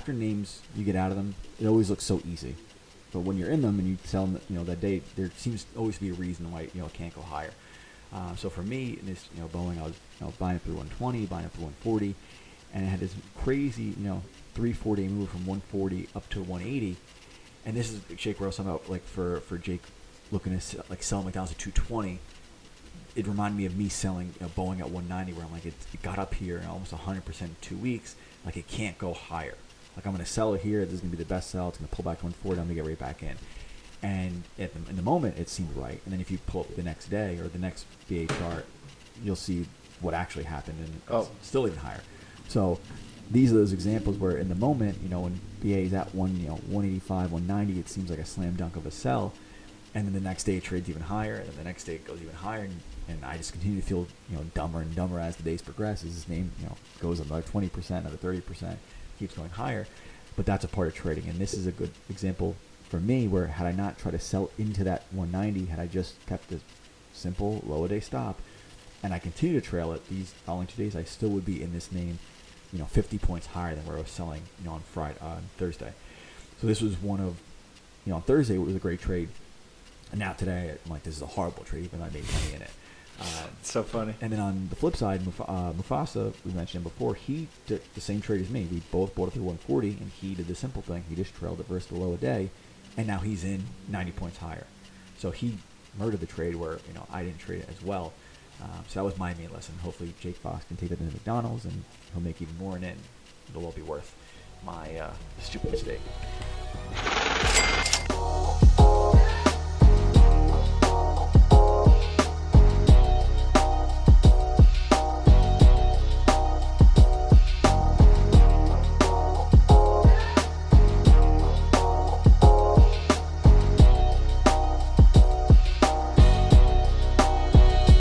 after names you get out of them, it always looks so easy. But when you're in them and you tell them, that day, there seems to always be a reason why it can't go higher. So for me, in this Boeing, I was buying up through 120, buying up to 140, and it had this crazy 3-4 day move from 140 up to 180. And this is Jake Rose about like for Jake looking to like sell McDonald's at 220. It reminded me of me selling Boeing at 190, where I'm like, it got up here almost 100% in 2 weeks. Like it can't go higher. Like I'm going to sell it here. This is going to be the best sell. It's going to pull back to 140. I'm going to get right back in. And in the moment, it seemed right. And then if you pull up the next day or the next BA chart, you'll see what actually happened, and it's still even higher. So these are those examples where in the moment, when BA is at 185, 190, it seems like a slam dunk of a sell. And then the next day it trades even higher, and then the next day it goes even higher, and I just continue to feel dumber and dumber as the days progresses. His name goes another 20%, another 30%, keeps going higher. But that's a part of trading, and this is a good example for me where had I not tried to sell into that 190, had I just kept a simple low a day stop, and I continue to trail it these following 2 days, I still would be in this name 50 points higher than where I was selling on Thursday. So this was one of on Thursday it was a great trade. And now today, I'm like, this is a horrible trade, even though I made money in it. It's so funny. And then on the flip side, Mufasa, we mentioned him before, he did the same trade as me. We both bought it through 140, and he did the simple thing. He just trailed it versus the low a day, and now he's in 90 points higher. So he murdered the trade where I didn't trade it as well. So that was my main lesson. Hopefully Jake Fox can take that into McDonald's, and he'll make even more in it. It'll all be worth my stupid mistake.